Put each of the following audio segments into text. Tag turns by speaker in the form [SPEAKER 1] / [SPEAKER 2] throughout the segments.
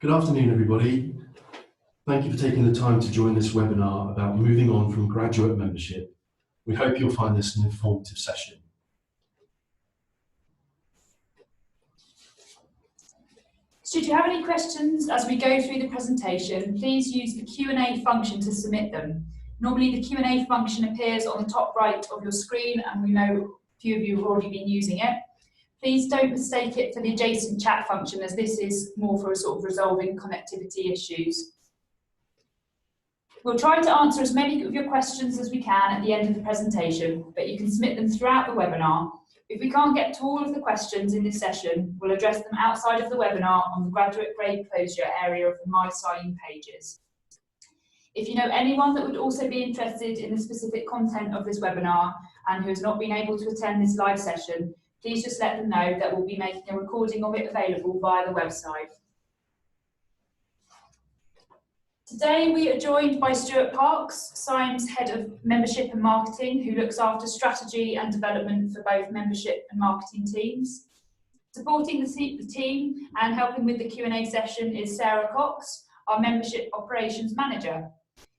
[SPEAKER 1] Good afternoon, everybody. Thank you for taking the time to join this webinar about moving on from graduate membership. We hope you'll find this an informative session.
[SPEAKER 2] Should you have any questions as we go through the presentation, please use the Q&A function to submit them. Normally the Q&A function appears on the top right of your screen, and we know a few of you have already been using it. Please don't mistake it for the adjacent chat function, as this is more for a sort of resolving connectivity issues. We'll try to answer as many of your questions as we can at the end of the presentation, but you can submit them throughout the webinar. If we can't get to all of the questions in this session, we'll address them outside of the webinar on the graduate grade closure area of the My CIEEM pages. If you know anyone that would also be interested in the specific content of this webinar and who has not been able to attend this live session, please just let them know that we'll be making a recording of it available via the website. Today we are joined by Stuart Parks, CIEEM's Head of Membership and Marketing, who looks after strategy and development for both membership and marketing teams. Supporting the team and helping with the Q&A session is Sarah Cox, our Membership Operations Manager.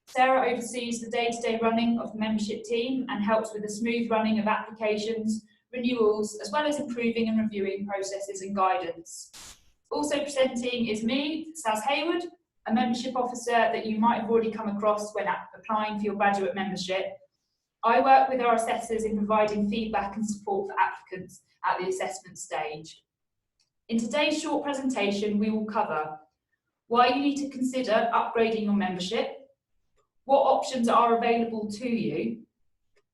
[SPEAKER 2] Sarah oversees the day-to-day running of the membership team and helps with the smooth running of applications, renewals, as well as improving and reviewing processes and guidance. Also presenting is me, Saz Hayward, a membership officer that you might have already come across when applying for your graduate membership. I work with our assessors in providing feedback and support for applicants at the assessment stage. In today's short presentation, we will cover why you need to consider upgrading your membership, what options are available to you,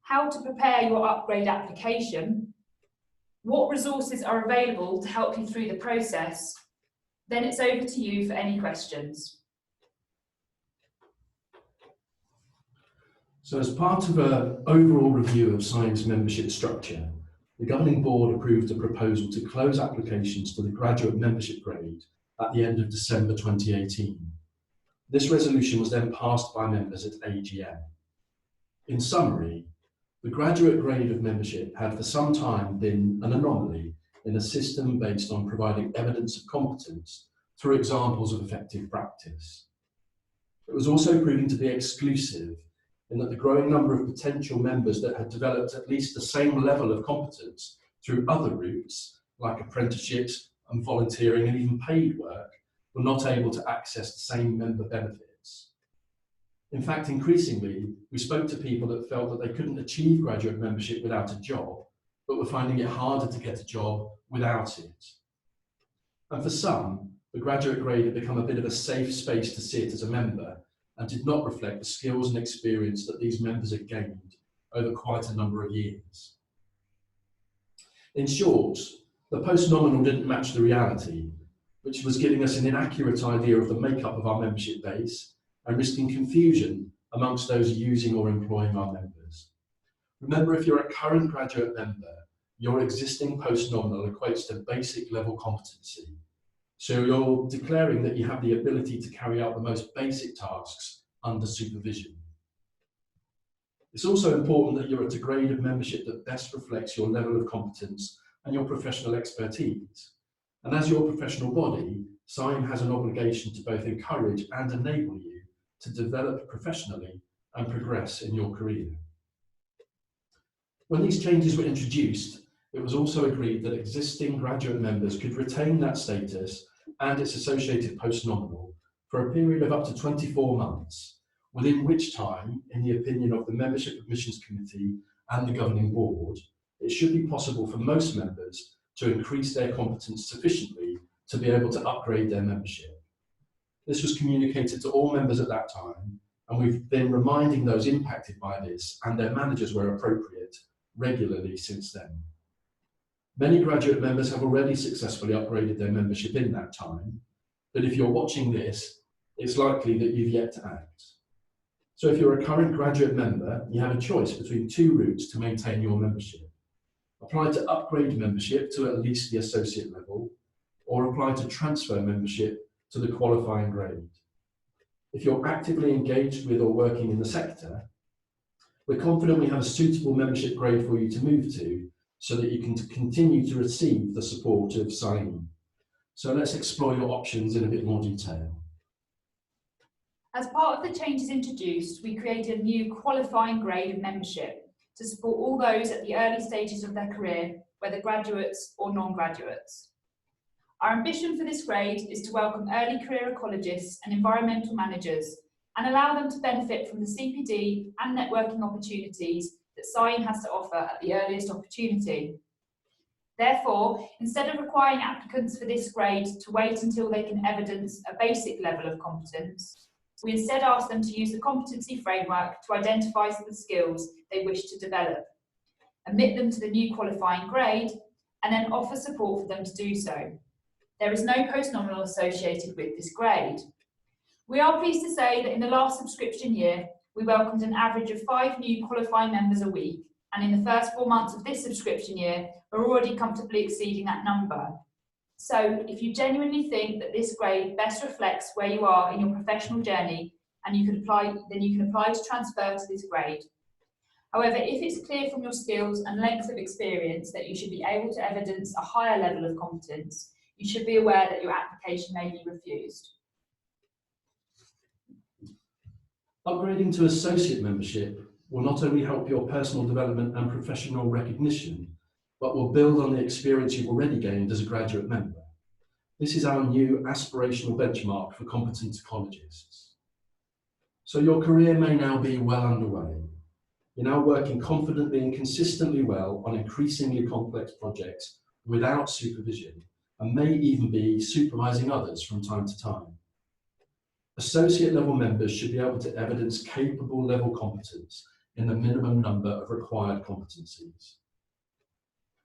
[SPEAKER 2] how to prepare your upgrade application, what resources are available to help you through the process. Then it's over to you for any questions.
[SPEAKER 1] So as part of an overall review of CIEEM's membership structure, the Governing Board approved a proposal to close applications for the graduate membership grade at the end of December 2018. This resolution was then passed by members at AGM. In summary, the graduate grade of membership had for some time been an anomaly in a system based on providing evidence of competence through examples of effective practice. It was also proving to be exclusive in that the growing number of potential members that had developed at least the same level of competence through other routes, like apprenticeships and volunteering and even paid work, were not able to access the same member benefits. In fact, increasingly, we spoke to people that felt that they couldn't achieve graduate membership without a job, but were finding it harder to get a job without it. And for some, the graduate grade had become a bit of a safe space to sit as a member and did not reflect the skills and experience that these members had gained over quite a number of years. In short, the post-nominal didn't match the reality, which was giving us an inaccurate idea of the makeup of our membership base and risking confusion amongst those using or employing our members. Remember, if you're a current graduate member, your existing post-nominal equates to basic level competency. So you're declaring that you have the ability to carry out the most basic tasks under supervision. It's also important that you're at a grade of membership that best reflects your level of competence and your professional expertise. And as your professional body, CIEEM has an obligation to both encourage and enable you to develop professionally and progress in your career. When these changes were introduced, it was also agreed that existing graduate members could retain that status and its associated post-nominal for a period of up to 24 months, within which time, in the opinion of the Membership Admissions Committee and the Governing Board, it should be possible for most members to increase their competence sufficiently to be able to upgrade their membership. This was communicated to all members at that time, and we've been reminding those impacted by this and their managers where appropriate regularly since then. Many graduate members have already successfully upgraded their membership in that time, but if you're watching this, it's likely that you've yet to act. So if you're a current graduate member, you have a choice between two routes to maintain your membership. Apply to upgrade membership to at least the associate level, or apply to transfer membership to the qualifying grade. If you're actively engaged with or working in the sector, we're confident we have a suitable membership grade for you to move to so that you can continue to receive the support of CIEEM. So let's explore your options in a bit more detail.
[SPEAKER 2] As part of the changes introduced, we created a new qualifying grade of membership to support all those at the early stages of their career, whether graduates or non-graduates. Our ambition for this grade is to welcome early career ecologists and environmental managers and allow them to benefit from the CPD and networking opportunities that CIEEM has to offer at the earliest opportunity. Therefore, instead of requiring applicants for this grade to wait until they can evidence a basic level of competence, we instead ask them to use the Competency Framework to identify the skills they wish to develop, admit them to the new qualifying grade, and then offer support for them to do so. There is no post-nominal associated with this grade. We are pleased to say that in the last subscription year, we welcomed an average of 5 new qualifying members a week, and in the first 4 months of this subscription year, we're already comfortably exceeding that number. So if you genuinely think that this grade best reflects where you are in your professional journey, and you can apply, then you can apply to transfer to this grade. However, if it's clear from your skills and length of experience that you should be able to evidence a higher level of competence, you should be aware that your application may be refused.
[SPEAKER 1] Upgrading to associate membership will not only help your personal development and professional recognition, but will build on the experience you've already gained as a graduate member. This is our new aspirational benchmark for competent ecologists. So your career may now be well underway. You're now working confidently and consistently well on increasingly complex projects without supervision, and may even be supervising others from time to time. Associate level members should be able to evidence capable level competence in the minimum number of required competencies.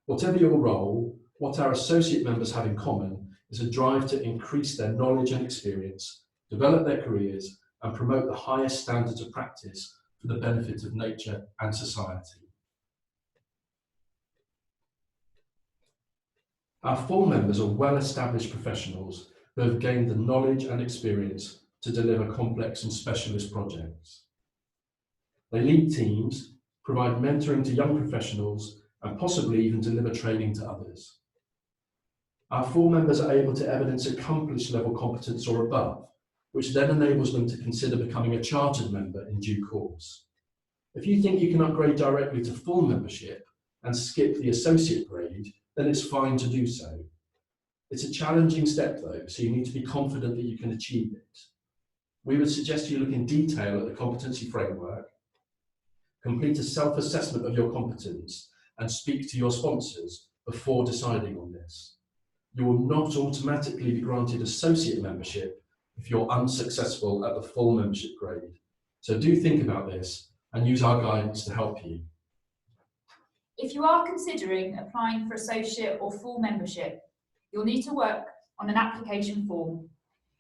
[SPEAKER 1] Whatever your role, what our associate members have in common is a drive to increase their knowledge and experience, develop their careers, and promote the highest standards of practice for the benefit of nature and society. Our full members are well-established professionals who have gained the knowledge and experience to deliver complex and specialist projects. They lead teams, provide mentoring to young professionals, and possibly even deliver training to others. Our full members are able to evidence accomplished level competence or above, which then enables them to consider becoming a chartered member in due course. If you think you can upgrade directly to full membership and skip the associate grade, then it's fine to do so. It's a challenging step though, so you need to be confident that you can achieve it. We would suggest you look in detail at the Competency Framework, complete a self-assessment of your competence, and speak to your sponsors before deciding on this. You will not automatically be granted associate membership if you're unsuccessful at the full membership grade. So do think about this and use our guidance to help you.
[SPEAKER 2] If you are considering applying for associate or full membership, you'll need to work on an application form.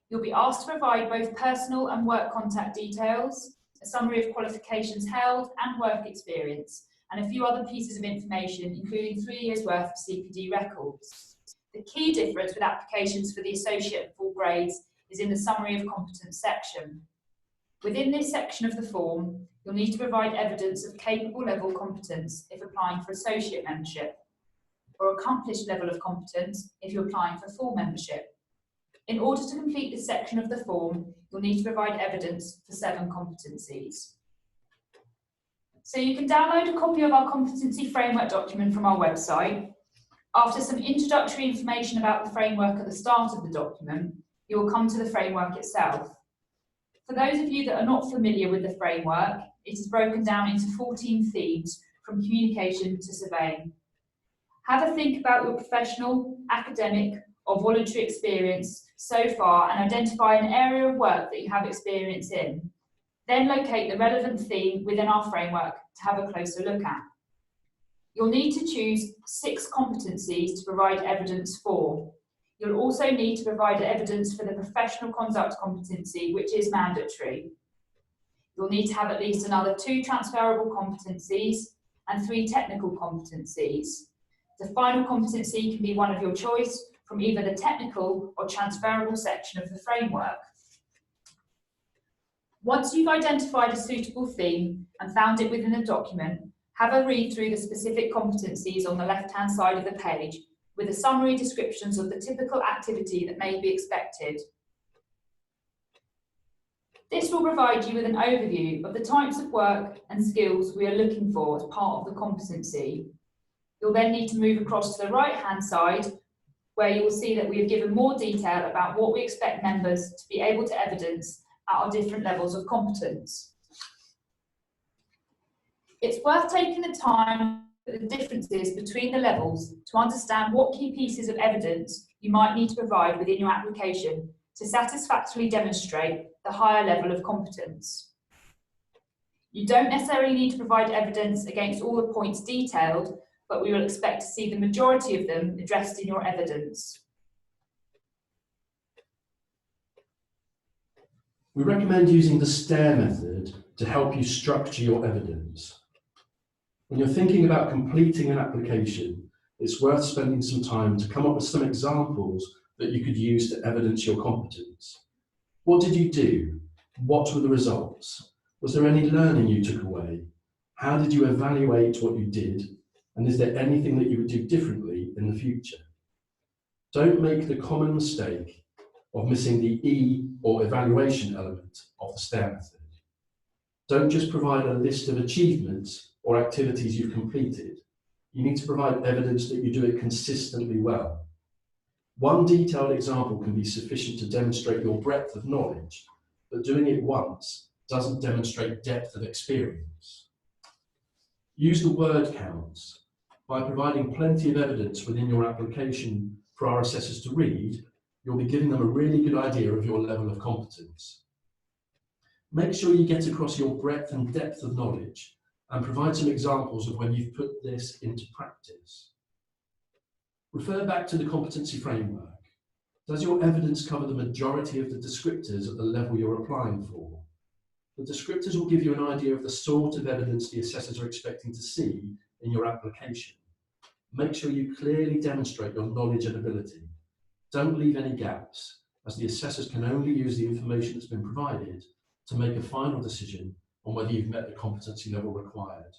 [SPEAKER 2] You'll be asked to provide both personal and work contact details, a summary of qualifications held and work experience, and a few other pieces of information, including 3 years' worth of CPD records. The key difference with applications for the associate and full grades is in the summary of competence section. Within this section of the form, you'll need to provide evidence of capable level competence if applying for associate membership, or accomplished level of competence if you're applying for full membership. In order to complete this section of the form, you'll need to provide evidence for 7 competencies. So you can download a copy of our Competency Framework document from our website. After some introductory information about the framework at the start of the document, you will come to the framework itself. For those of you that are not familiar with the framework, it is broken down into 14 themes from communication to surveying. Have a think about your professional, academic, or voluntary experience so far and identify an area of work that you have experience in. Then locate the relevant theme within our framework to have a closer look at. You'll need to choose 6 competencies to provide evidence for. You'll also need to provide evidence for the professional conduct competency, which is mandatory. You'll need to have at least another 2 transferable competencies and 3 technical competencies. The final competency can be one of your choice from either the technical or transferable section of the framework. Once you've identified a suitable theme and found it within the document, have a read through the specific competencies on the left-hand side of the page with a summary descriptions of the typical activity that may be expected. This will provide you with an overview of the types of work and skills we are looking for as part of the competency. You'll then need to move across to the right-hand side, where you will see that we have given more detail about what we expect members to be able to evidence at our different levels of competence. It's worth taking the time for the differences between the levels to understand what key pieces of evidence you might need to provide within your application to satisfactorily demonstrate the higher level of competence. You don't necessarily need to provide evidence against all the points detailed, but we will expect to see the majority of them addressed in your evidence.
[SPEAKER 1] We recommend using the STARE method to help you structure your evidence. When you're thinking about completing an application, it's worth spending some time to come up with some examples that you could use to evidence your competence. What did you do? What were the results? Was there any learning you took away? How did you evaluate what you did? And is there anything that you would do differently in the future? Don't make the common mistake of missing the E or evaluation element of the STARE method. Don't just provide a list of achievements or activities you've completed. You need to provide evidence that you do it consistently well. One detailed example can be sufficient to demonstrate your breadth of knowledge, but doing it once doesn't demonstrate depth of experience. Use the word counts. By providing plenty of evidence within your application for our assessors to read, you'll be giving them a really good idea of your level of competence. Make sure you get across your breadth and depth of knowledge and provide some examples of when you've put this into practice. Refer back to the Competency Framework. Does your evidence cover the majority of the descriptors at the level you're applying for? The descriptors will give you an idea of the sort of evidence the assessors are expecting to see in your application. Make sure you clearly demonstrate your knowledge and ability. Don't leave any gaps, as the assessors can only use the information that's been provided to make a final decision on whether you've met the competency level required.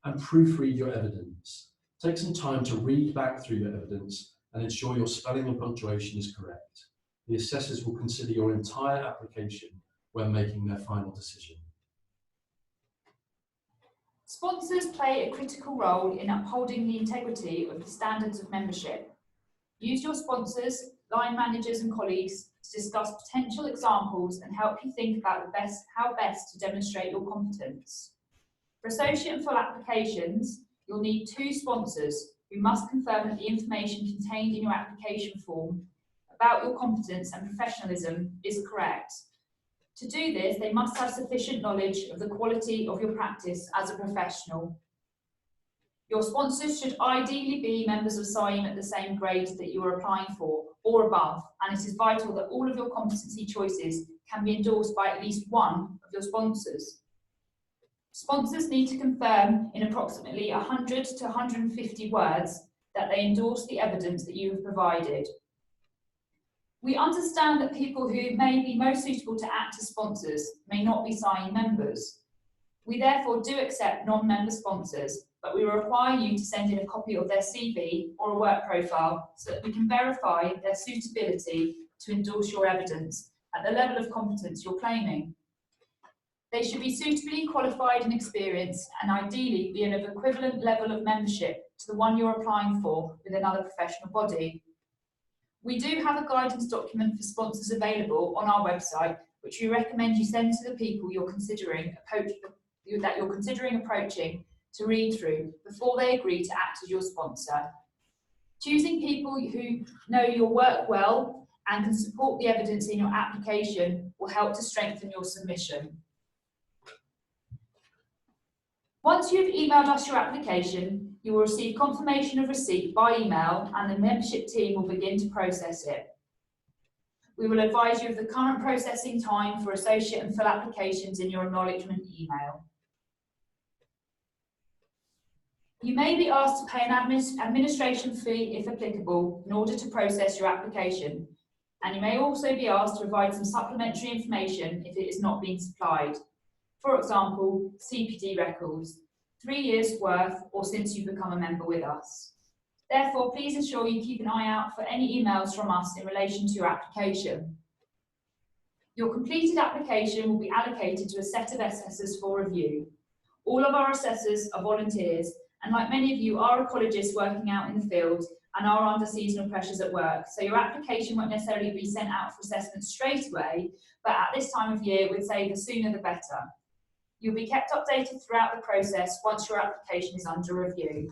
[SPEAKER 1] And proofread your evidence. Take some time to read back through your evidence and ensure your spelling and punctuation is correct. The assessors will consider your entire application when making their final decision.
[SPEAKER 2] Sponsors play a critical role in upholding the integrity of the standards of membership. Use your sponsors, line managers and colleagues to discuss potential examples and help you think about how best to demonstrate your competence. For associate and full applications, you'll need 2 sponsors who must confirm that the information contained in your application form about your competence and professionalism is correct. To do this, they must have sufficient knowledge of the quality of your practice as a professional. Your sponsors should ideally be members of CIEEM at the same grade that you are applying for or above, and it is vital that all of your competency choices can be endorsed by at least one of your sponsors. Sponsors need to confirm in approximately 100 to 150 words that they endorse the evidence that you have provided. We understand that people who may be most suitable to act as sponsors may not be CIEEM members. We therefore do accept non-member sponsors, but we require you to send in a copy of their CV or a work profile so that we can verify their suitability to endorse your evidence at the level of competence you're claiming. They should be suitably qualified and experienced and ideally be of an equivalent level of membership to the one you're applying for with another professional body. We do have a guidance document for sponsors available on our website, which we recommend you send to the people you're considering approaching to read through before they agree to act as your sponsor. Choosing people who know your work well and can support the evidence in your application will help to strengthen your submission. Once you've emailed us your application, you will receive confirmation of receipt by email and the membership team will begin to process it. We will advise you of the current processing time for associate and full applications in your acknowledgement email. You may be asked to pay an administration fee, if applicable, in order to process your application, and you may also be asked to provide some supplementary information if it is not being supplied. For example, CPD records, 3 years worth or since you've become a member with us. Therefore, please ensure you keep an eye out for any emails from us in relation to your application. Your completed application will be allocated to a set of assessors for review. All of our assessors are volunteers, and like many of you, are ecologists working out in the field and are under seasonal pressures at work. So your application won't necessarily be sent out for assessment straight away, but at this time of year, we'd say the sooner the better. You'll be kept updated throughout the process once your application is under review.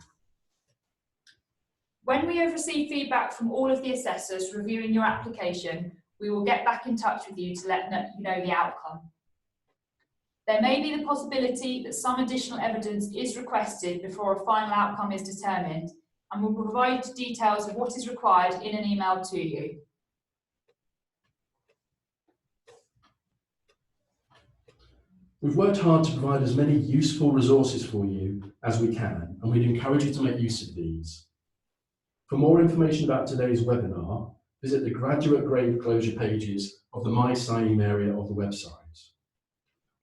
[SPEAKER 2] When we have received feedback from all of the assessors reviewing your application, we will get back in touch with you to let you know the outcome. There may be the possibility that some additional evidence is requested before a final outcome is determined, and we'll provide details of what is required in an email to you.
[SPEAKER 1] We've worked hard to provide as many useful resources for you as we can, and we'd encourage you to make use of these. For more information about today's webinar, visit the graduate grade closure pages of the My CIEEM area of the website.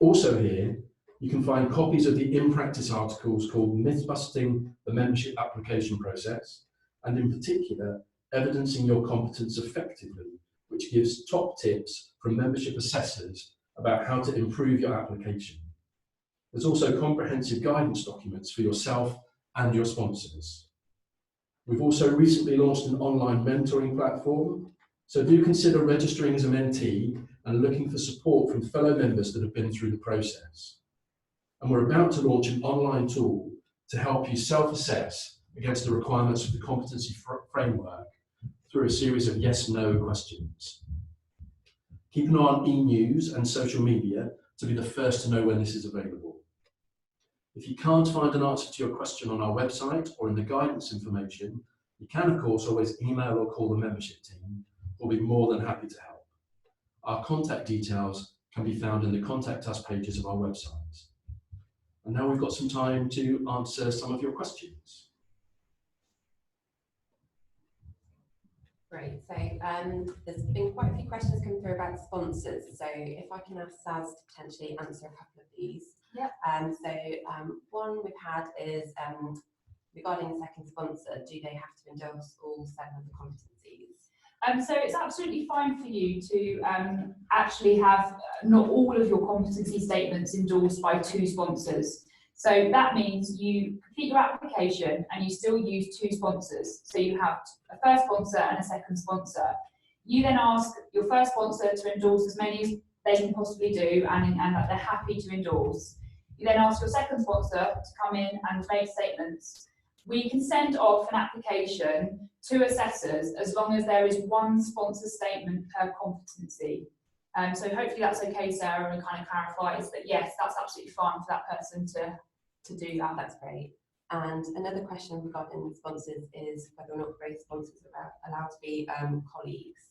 [SPEAKER 1] Also here, you can find copies of the In Practice articles called Myth-Busting the Membership Application Process, and in particular, Evidencing Your Competence Effectively, which gives top tips from membership assessors about how to improve your application. There's also comprehensive guidance documents for yourself and your sponsors. We've also recently launched an online mentoring platform, so do consider registering as a mentee and looking for support from fellow members that have been through the process. And we're about to launch an online tool to help you self-assess against the requirements of the Competency Framework through a series of yes/no questions. Keep an eye on e-news and social media to be the first to know when this is available. If you can't find an answer to your question on our website or in the guidance information, you can of course always email or call the membership team. We'll be more than happy to help. Our contact details can be found in the Contact Us pages of our website. And now we've got some time to answer some of your questions.
[SPEAKER 3] Great, so there's been quite a few questions coming through about sponsors. So if I can ask Saz to potentially answer a couple of these.
[SPEAKER 2] Yep.
[SPEAKER 3] One we've had is regarding a second sponsor, do they have to endorse all 7 of the competencies?
[SPEAKER 2] So it's absolutely fine for you to actually have not all of your competency statements endorsed by 2 sponsors. So that means you complete your application and you still use 2 sponsors. So you have a first sponsor and a second sponsor. You then ask your first sponsor to endorse as many as they can possibly do and that they're happy to endorse. You then ask your second sponsor to come in and make statements. We can send off an application to assessors as long as there is 1 sponsor statement per competency. So hopefully that's okay, Sarah, and kind of clarifies that yes, that's absolutely fine for that person to do that.
[SPEAKER 3] That's great. And another question regarding sponsors is whether or not both sponsors are allowed to be colleagues.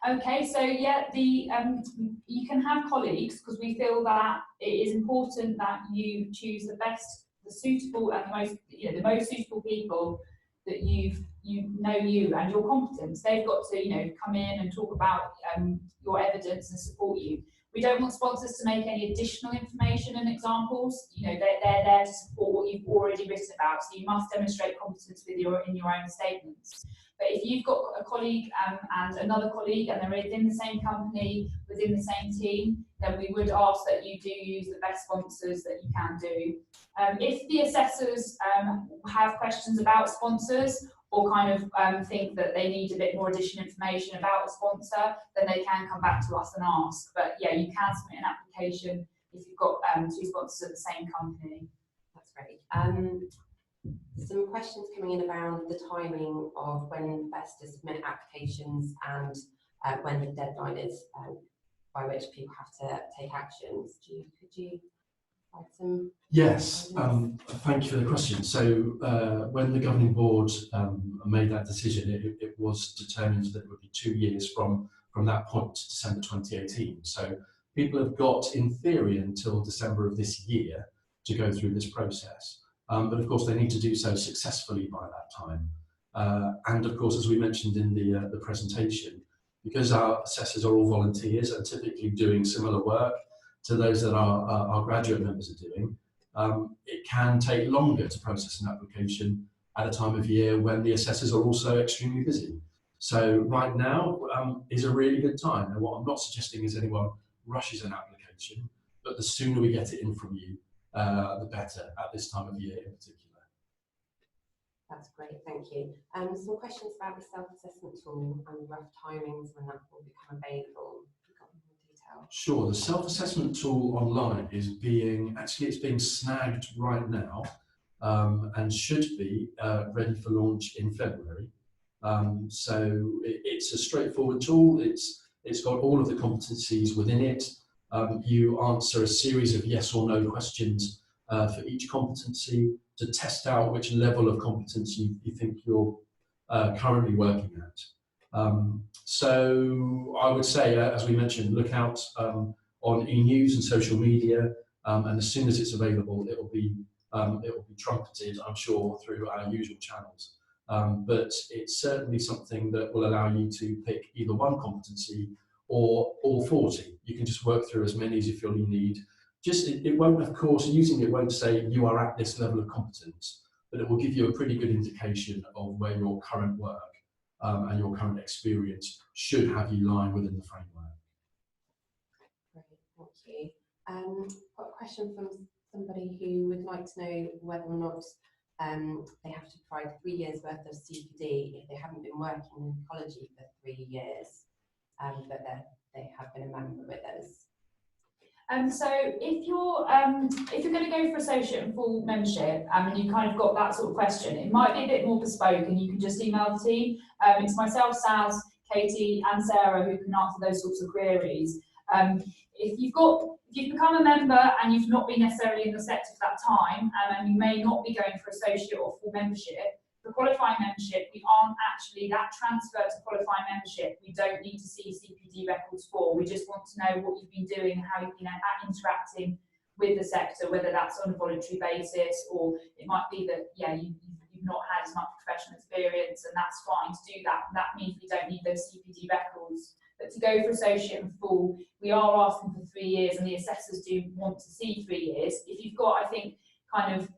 [SPEAKER 2] Okay, so yeah, you can have colleagues because we feel that it is important that you choose the best, the suitable, and the most suitable people that you and your competence. They've got to come in and talk about your evidence and support you. We don't want sponsors to make any additional information and examples. They're there to support what you've already written about. So you must demonstrate competence in your own statements. But if you've got a colleague and another colleague and they're within the same company, within the same team, then we would ask that you do use the best sponsors that you can do. If the assessors have questions about sponsors or kind of think that they need a bit more additional information about a sponsor, then they can come back to us and ask. But yeah, you can submit an application if you've got 2 sponsors at the same company.
[SPEAKER 3] That's great. Some questions coming in around the timing of when best to submit applications and when the deadline is by which people have to take actions. Could you provide some?
[SPEAKER 1] Yes, thank you for the question. So when the governing board made that decision, it was determined that it would be 2 years from that point to December 2018. So people have got, in theory, until December of this year to go through this process. But of course, they need to do so successfully by that time. And of course, as we mentioned in the presentation, because our assessors are all volunteers and typically doing similar work to those that our graduate members are doing, it can take longer to process an application at a time of year when the assessors are also extremely busy. So right now is a really good time. And what I'm not suggesting is anyone rushes an application, but the sooner we get it in from you, the better at this time of year in particular.
[SPEAKER 3] That's great, thank you. Some questions about the self-assessment tool and rough timings when that will become available. You've got more detail.
[SPEAKER 1] Sure, the self-assessment tool online is it's being snagged right now and should be ready for launch in February. So it's a straightforward tool. It's got all of the competencies within it. You answer a series of yes or no questions for each competency to test out which level of competence you think you're currently working at. So I would say, as we mentioned, look out on e-news and social media, and as soon as it's available, it will be trumpeted, I'm sure, through our usual channels. But it's certainly something that will allow you to pick either one competency or all 40. You can just work through as many as you feel you need. It won't, of course, using it won't say you are at this level of competence, but it will give you a pretty good indication of where your current work and your current experience should have you lying within the framework.
[SPEAKER 3] Great, thank you. Got a question from somebody who would like to know whether or not they have to provide 3 years worth of CPD if they haven't been working in ecology for 3 years, but they have been a member with us.
[SPEAKER 2] So if you're going to go for associate and full membership, and you kind of got that sort of question, it might be a bit more bespoke, and you can just email the team. It's myself, Saz, Katie, and Sarah who can answer those sorts of queries. If you've become a member and you've not been necessarily in the sector for that time, and you may not be going for associate or full membership, for qualifying membership, we aren't actually that transfer to qualifying membership. We don't need to see CPD records for. We just want to know what you've been doing and how you've been interacting with the sector, whether that's on a voluntary basis, or it might be that you've not had as much professional experience, and that's fine to do that. That means we don't need those CPD records. But to go for associate and full, we are asking for 3 years, and the assessors do want to see 3 years. If you've got, I think, kind of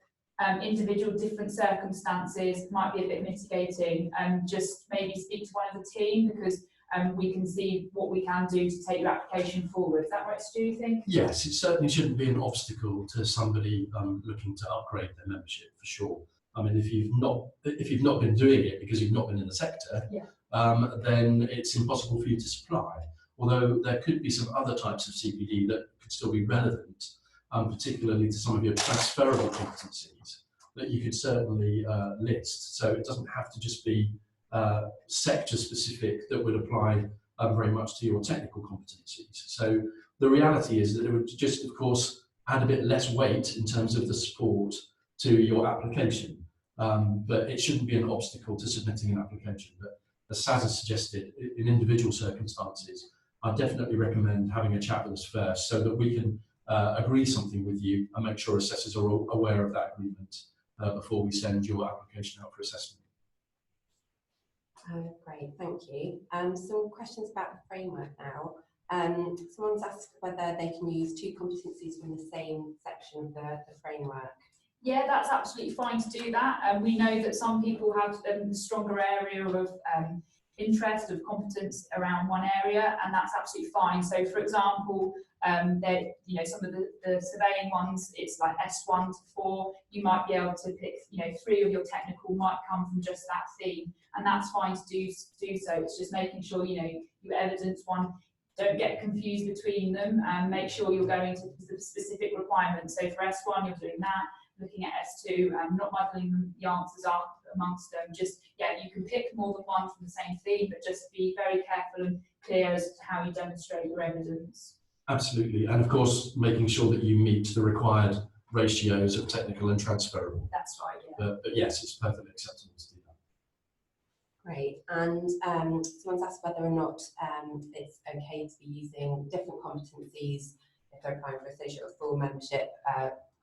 [SPEAKER 2] individual different circumstances, might be a bit mitigating, just maybe speak to one of the team, because we can see what we can do to take your application forward. Is that right, Stu, you think?
[SPEAKER 1] Yes, it certainly shouldn't be an obstacle to somebody looking to upgrade their membership, for sure. I mean, if you've not been doing it because you've not been in the sector, then it's impossible for you to supply. Although there could be some other types of CPD that could still be relevant, particularly to some of your transferable competencies that you could certainly list. So it doesn't have to just be sector specific that would apply very much to your technical competencies. So the reality is that it would just, of course, add a bit less weight in terms of the support to your application. But it shouldn't be an obstacle to submitting an application. But as Saz has suggested, in individual circumstances, I definitely recommend having a chat with us first so that we can agree something with you and make sure assessors are all aware of that agreement before we send your application out for assessment.
[SPEAKER 3] Great, thank you. Some questions about the framework now. Someone's asked whether they can use 2 competencies from the same section of the framework.
[SPEAKER 2] Yeah, that's absolutely fine to do that. We know that some people have a stronger area of interest, of competence around one area, and that's absolutely fine. So, for example, some of the surveying ones, it's like S1 to 4. You might be able to pick, 3 of your technical might come from just that theme, and that's fine to do so. It's just making sure you evidence one. Don't get confused between them, and make sure you're going to the specific requirements. So for S1, you're doing that. Looking at S2, not muddling the answers up amongst them. Just, you can pick more than one from the same theme, but just be very careful and clear as to how you demonstrate your evidence.
[SPEAKER 1] Absolutely, and of course, making sure that you meet the required ratios of technical and transferable.
[SPEAKER 2] That's right, yeah.
[SPEAKER 1] But yes, it's perfectly acceptable to do that.
[SPEAKER 3] Great, and someone's asked whether or not it's okay to be using different competencies if they're applying for associate or full membership,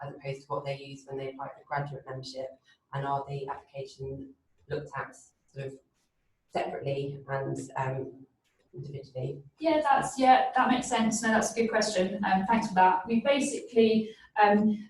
[SPEAKER 3] as opposed to what they use when they apply for graduate membership, and are the applications looked at sort of separately and individually?
[SPEAKER 2] Yeah, that makes sense. No, that's a good question. Thanks for that. We basically,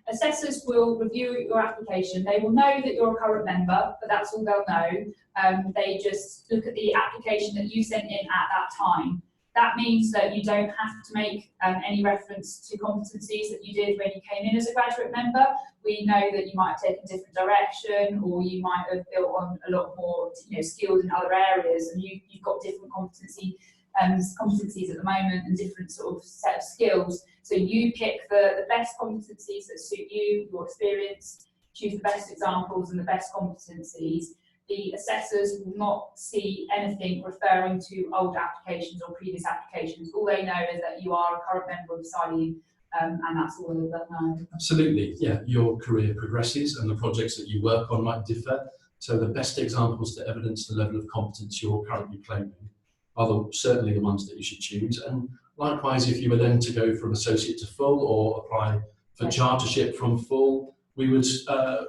[SPEAKER 2] assessors will review your application. They will know that you're a current member, but that's all they'll know. They just look at the application that you sent in at that time. That means that you don't have to make any reference to competencies that you did when you came in as a graduate member. We know that you might have taken a different direction, or you might have built on a lot more, skills in other areas, and you've got different competencies at the moment and different sort of set of skills. So you pick the best competencies that suit you, your experience, choose the best examples and the best competencies. The assessors will not see anything referring to old applications or previous applications. All they know is that you are a current member of CIEEM, and that's all they'll know.
[SPEAKER 1] Absolutely, yeah. Your career progresses and the projects that you work on might differ. So the best examples to evidence the level of competence you're currently claiming are certainly the ones that you should choose. And likewise, if you were then to go from associate to full or apply for chartership from full, we would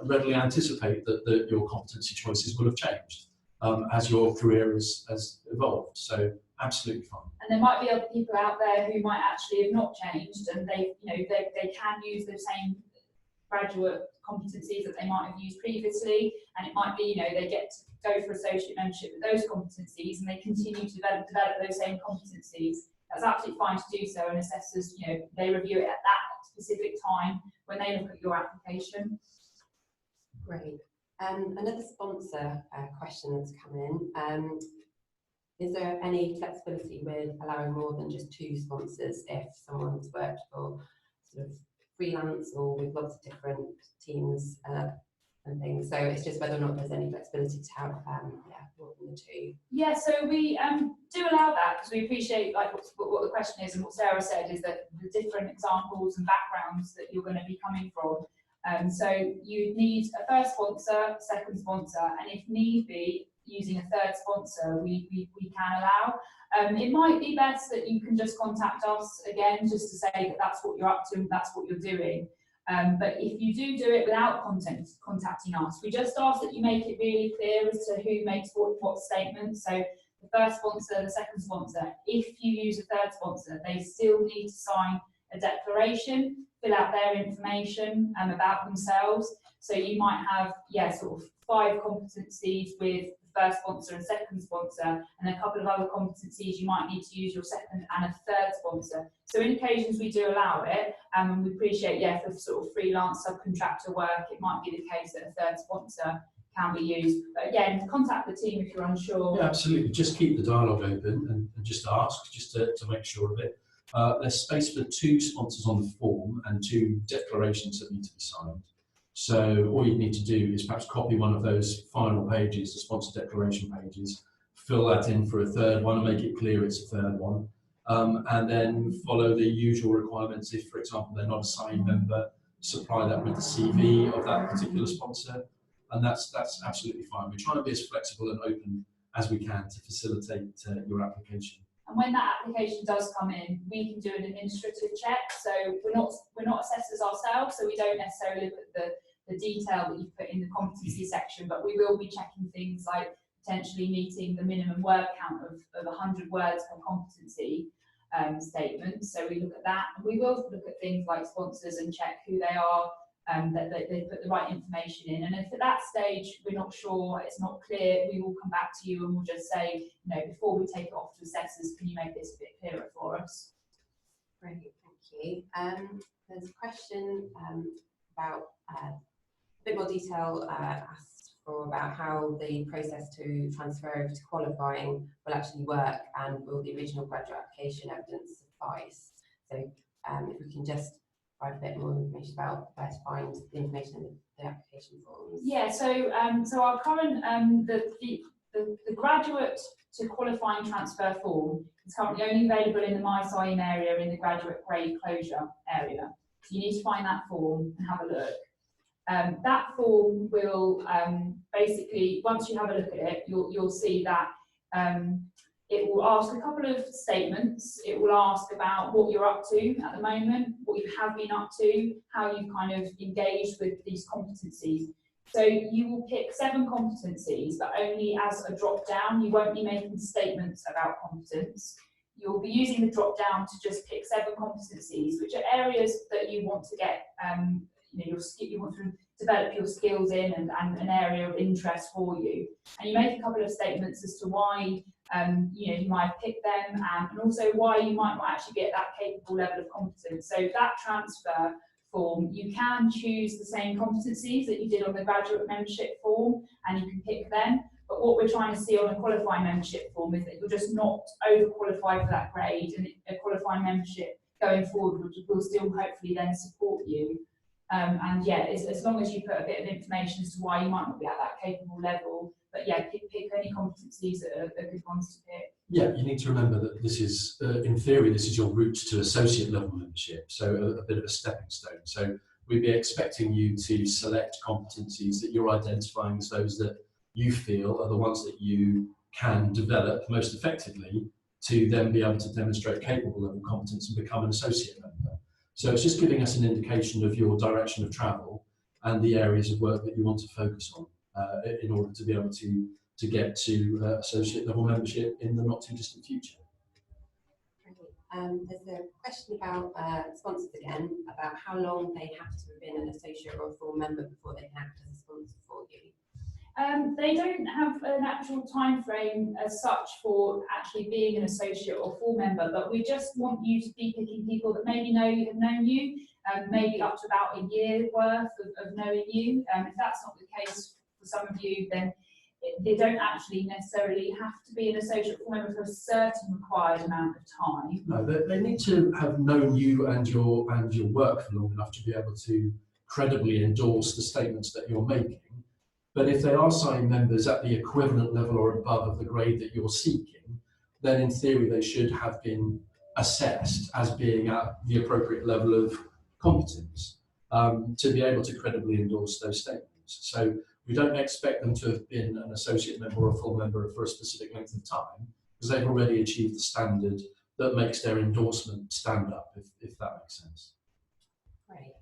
[SPEAKER 1] readily anticipate that your competency choices will have changed as your career has evolved. So absolutely fine.
[SPEAKER 2] And there might be other people out there who might actually have not changed, and they can use the same graduate competencies that they might have used previously, and it might be they get to go for associate membership with those competencies, and they continue to develop those same competencies. That's absolutely fine to do so, and assessors they review it at that specific time when they look at your application.
[SPEAKER 3] Great. Another sponsor question that's come in. Is there any flexibility with allowing more than just 2 sponsors if someone's worked for sort of freelance or with lots of different teams and things? So it's just whether or not there's any flexibility to have more than the 2.
[SPEAKER 2] Yeah, so we do allow that because we appreciate what the question is, and what Sarah said is that the different examples and backgrounds that you're going to be coming from. So you need a first sponsor, second sponsor, and if need be, using a third sponsor, we can allow. It might be best that you can just contact us again, just to say that that's what you're up to and that's what you're doing. But if you do it without contacting us, we just ask that you make it really clear as to who makes what statement. So the first sponsor, the second sponsor. If you use a third sponsor, they still need to sign a declaration, fill out their information about themselves. So you might have, sort of 5 competencies with the first sponsor and second sponsor, and a couple of other competencies you might need to use your second and a third sponsor. So in occasions we do allow it, and we appreciate, for sort of freelance subcontractor work, it might be the case that a third sponsor can be used. But again, contact the team if you're unsure.
[SPEAKER 1] Yeah, absolutely. Just keep the dialogue open and just ask, just to make sure of it. There's space for 2 sponsors on the form and 2 declarations that need to be signed. So all you need to do is perhaps copy one of those final pages, the sponsor declaration pages, fill that in for a third one and make it clear it's a third one. And then follow the usual requirements. If, for example, they're not a CIEEM member, supply that with the CV of that particular sponsor. And that's absolutely fine. We're trying to be as flexible and open as we can to facilitate your application.
[SPEAKER 2] And when that application does come in, we can do an administrative check. So we're not assessors ourselves, so we don't necessarily look at the detail that you've put in the competency section, but we will be checking things like potentially meeting the minimum word count of 100 words per competency statement. So we look at that, and we will look at things like sponsors and check who they are, that they put the right information in. And if at that stage we're not sure, it's not clear, we will come back to you and we'll just say, before we take it off to assessors, can you make this a bit clearer for us?
[SPEAKER 3] Great, thank you. There's a question about a bit more detail asked for about how the process to transfer over to qualifying will actually work, and will the original graduate application evidence suffice? So if we can just provide a bit more information about where to find the information in the application forms.
[SPEAKER 2] Yeah, so our current the graduate to qualifying transfer form is currently only available in the My CIEEM area in the graduate grade closure area. So you need to find that form and have a look. That form will basically, once you have a look at it, you'll see that it will ask a couple of statements. It will ask about what you're up to at the moment, what you have been up to, how you've kind of engaged with these competencies. So you will pick 7 competencies, but only as a drop down. You won't be making statements about competence. You'll be using the drop down to just pick 7 competencies, which are areas that you want to get, you want to develop your skills in, and an area of interest for you. And you make a couple of statements as to why you might have picked them, and also why you might not actually be at that capable level of competence. So that transfer form, you can choose the same competencies that you did on the graduate membership form, and you can pick them. But what we're trying to see on a qualifying membership form is that you're just not overqualified for that grade, and a qualifying membership going forward will still hopefully then support you. And yeah, as long as you put a bit of information as to why you might not be at that capable level, but yeah, pick any competencies that are good ones to pick.
[SPEAKER 1] Yeah, you need to remember that this is, in theory, this is your route to associate level membership, so a bit of a stepping stone. So we'd be expecting you to select competencies that you're identifying as those that you feel are the ones that you can develop most effectively to then be able to demonstrate capable level competence and become an associate member. So it's just giving us an indication of your direction of travel and the areas of work that you want to focus on in order to be able to get to associate level membership in the not too distant future.
[SPEAKER 3] There's a question about sponsors again, about how long they have to have been an associate or a full member before they can act as a sponsor for you.
[SPEAKER 2] They don't have an actual time frame as such for actually being an associate or full member, but we just want you to be picking people that maybe have known you, maybe up to about a year worth of knowing you. If that's not the case for some of you, then they don't actually necessarily have to be an associate full member for a certain required amount of time.
[SPEAKER 1] No, they need to have known you and your work for long enough to be able to credibly endorse the statements that you're making. But if they are signing members at the equivalent level or above of the grade that you're seeking, then in theory they should have been assessed as being at the appropriate level of competence to be able to credibly endorse those statements. So we don't expect them to have been an associate member or a full member for a specific length of time, because they've already achieved the standard that makes their endorsement stand up, if that makes sense.
[SPEAKER 3] Great.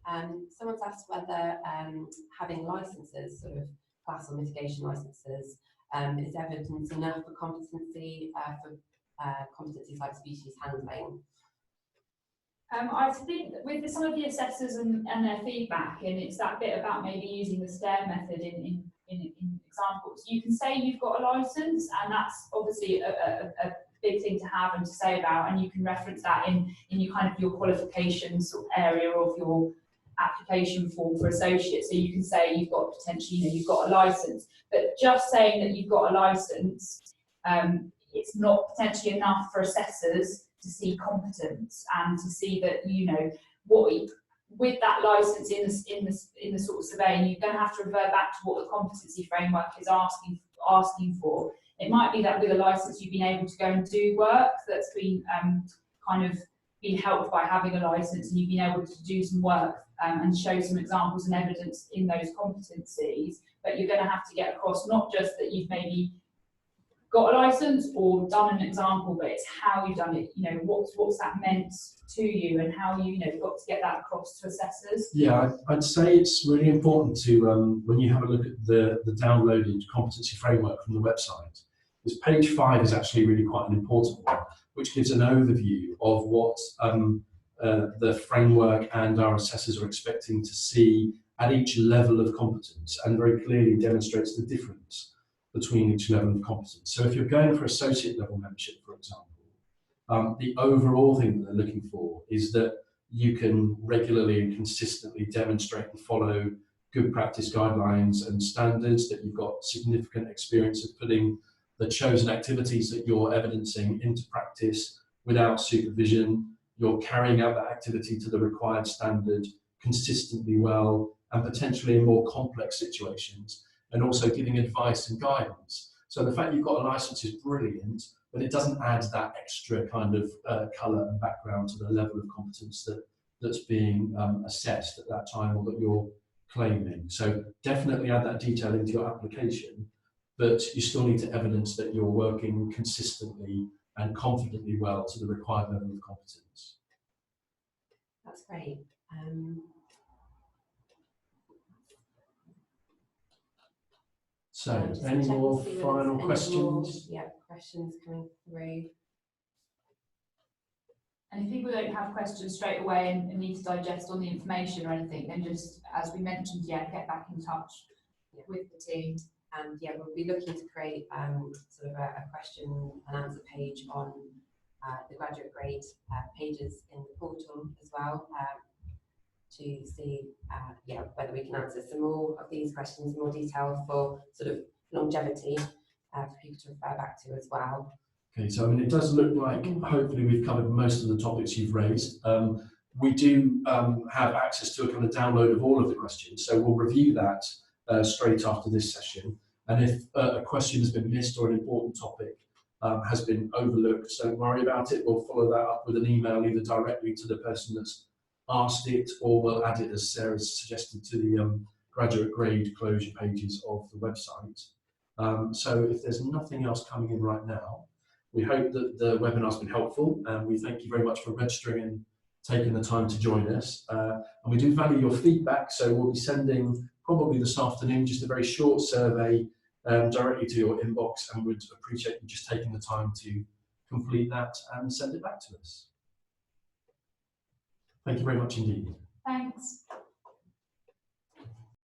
[SPEAKER 3] Someone's asked whether having licenses, sort of class or mitigation licenses, is evidence enough for competency for competencies like species handling.
[SPEAKER 2] I think that with some of the assessors and their feedback, and it's that bit about maybe using the STARE method in examples, you can say you've got a license, and that's obviously a big thing to have and to say about, and you can reference that in your kind of your qualifications sort of area of your application form for associate. So you can say you've got potentially, you've got a license, but just saying that you've got a license, it's not potentially enough for assessors to see competence and to see that what with that license in the sort of surveying, you're going to have to revert back to what the competency framework is asking for. It might be that with a license you've been able to go and do work that's been kind of been helped by having a license, and you've been able to do some work and show some examples and evidence in those competencies. But you're going to have to get across not just that you've maybe got a license or done an example, but it's how you've done it. What's that meant to you, and how you've got to get that across to assessors.
[SPEAKER 1] Yeah, I'd say it's really important to when you have a look at the downloaded competency framework from the website. This page 5 is actually really quite an important one, which gives an overview of what the framework and our assessors are expecting to see at each level of competence, and very clearly demonstrates the difference between each level of competence. So if you're going for associate level membership, for example, the overall thing that they're looking for is that you can regularly and consistently demonstrate and follow good practice guidelines and standards, that you've got significant experience of putting the chosen activities that you're evidencing into practice without supervision, you're carrying out that activity to the required standard consistently well, and potentially in more complex situations, and also giving advice and guidance. So the fact you've got a license is brilliant, but it doesn't add that extra kind of colour and background to the level of competence that's being assessed at that time, or that you're claiming. So definitely add that detail into your application, but you still need to evidence that you're working consistently and confidently well to the required level of competence.
[SPEAKER 3] That's great.
[SPEAKER 1] So,
[SPEAKER 3] Just
[SPEAKER 1] any
[SPEAKER 3] check and
[SPEAKER 1] more
[SPEAKER 3] see whether
[SPEAKER 1] final
[SPEAKER 3] there's any
[SPEAKER 1] questions?
[SPEAKER 3] more, questions coming through.
[SPEAKER 2] And if people don't have questions straight away and need to digest on the information or anything, then just, as we mentioned, get back in touch with the team.
[SPEAKER 3] And we'll be looking to create sort of a question and answer page on the graduate grade pages in the portal as well, to see whether we can answer some more of these questions in more detail for sort of longevity for people to refer back to as well.
[SPEAKER 1] Okay, so I mean, it does look like hopefully we've covered most of the topics you've raised. We do have access to a kind of download of all of the questions, so we'll review that straight after this session. And if a question has been missed or an important topic has been overlooked, don't worry about it. We'll follow that up with an email either directly to the person that's asked it, or we'll add it, as Sarah's suggested, to the graduate grade closure pages of the website. So if there's nothing else coming in right now, we hope that the webinar's been helpful, and we thank you very much for registering and taking the time to join us. And we do value your feedback, so we'll be sending probably this afternoon just a very short survey directly to your inbox, and we'd appreciate you just taking the time to complete that and send it back to us. Thank you very much indeed.